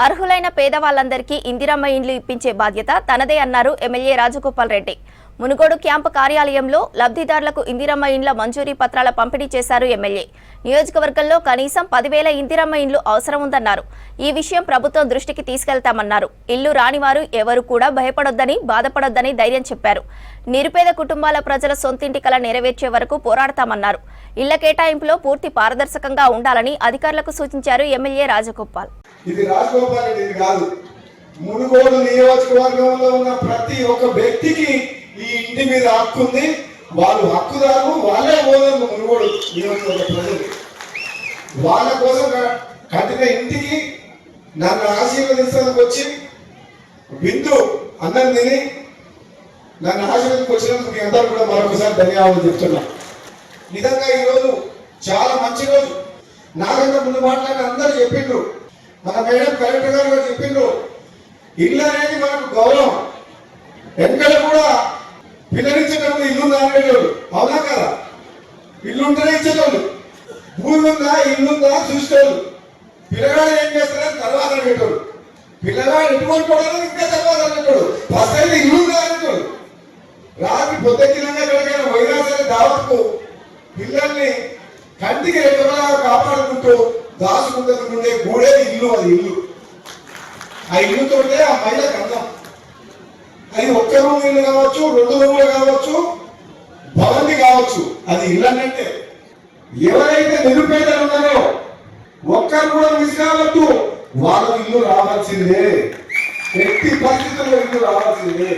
అర్హులైన పేదవాళ్లందరికీ ఇందిరమ్మ ఇండ్లు ఇప్పించే బాధ్యత తనదే అన్నారు ఎమ్మెల్యే రాజగోపాల్ రెడ్డి. మునుగోడు క్యాంపు కార్యాలయంలో లబ్ధిదారులకు ఇందిరమ్మ ఇండ్ల మంజూరీ పత్రాల పంపిణీ చేశారు ఎమ్మెల్యే. నియోజకవర్గంలో కనీసం 10,000 ఇందిరమ్మ ఇండ్లు అవసరం ఉందన్నారు. ఈ విషయం ప్రభుత్వం దృష్టికి తీసుకెళ్తామన్నారు. ఇల్లు రానివారు ఎవరు కూడా భయపడొద్దని, బాధపడొద్దని ధైర్యం చెప్పారు. నిరుపేద కుటుంబాల ప్రజల సొంతింటి కల నెరవేర్చే వరకు పోరాడతామన్నారు. ఇళ్ల కేటాయింపులో పూర్తి పారదర్శకంగా ఉండాలని అధికారులకు సూచించారు ఎమ్మెల్యే రాజగోపాల్. ఇది రాజగోపాల్ రెడ్డి కాదు, మునుగోడు నియోజకవర్గంలో ఉన్న ప్రతి ఒక్క వ్యక్తికి ఈ ఇంటి మీద హక్కు ఉంది. వాళ్ళు హక్కుదారు, వాళ్ళే ఓనర్లు. మునుగోడు నియోజకవర్గ ప్రజలు వాళ్ళ కోసం కట్టిన ఇంటికి నన్ను ఆశీర్వదించడానికి వచ్చి విందు అన్నం తిని నన్ను ఆశీర్వదించి వచ్చినందుకు మీ అందరూ కూడా మరొకసారి ధన్యవాదాలు చెప్తున్నా. నిజంగా ఈరోజు చాలా మంచి రోజు. నాకంటే ముందు మాట్లాడిన అందరూ చెప్పిండ్రు, మన మేడం కలెక్టర్ గారు కూడా చెప్పిండ్రు, ఇల్లు అనేది మనకు గౌరవం. ఎక్కడ కూడా పిల్లనిచ్చేటప్పుడు ఇల్లు అనేటోళ్ళు, అవునా కదా? ఇల్లు ఉంటేనే ఇచ్చేటోళ్ళు, భూమి ఉందా ఇల్లుందా చూసేటోళ్ళు. పిల్లగాడు ఏం చేస్తారని తర్వాత అనేటోళ్ళు, పిల్లగాడు ఎటువంటి వాడు ఇంకా తర్వాత అనేటోడు, ఫస్ట్ అయితే ఇల్లు ఉందా అనేటోడు. రాత్రి పొద్దుకిలంగా ఎక్కడికైనా పోయినా సరే దావత్కు పిల్లల్ని కంటికి రెక్కలా కాపాడుకుంటూ దాచుకుంటుండే గూడే ఇల్లు. అది ఇల్లు. ఆ ఇల్లుతోటే ఆ మహిళకు అందం. అది ఒక్క రూమ్ ఇల్లు కావచ్చు, 2 రూములు కావచ్చు, భవంతి కావచ్చు, అది ఇల్లు అన్నట్టే. ఎవరైతే నిరుపేదలు ఉన్నారో ఒక్కరు కూడా మిస్ కావద్దు. వాళ్ళ ఇల్లు రావాల్సిందే, ఎట్టి పరిస్థితుల్లో ఇల్లు రావాల్సిందే.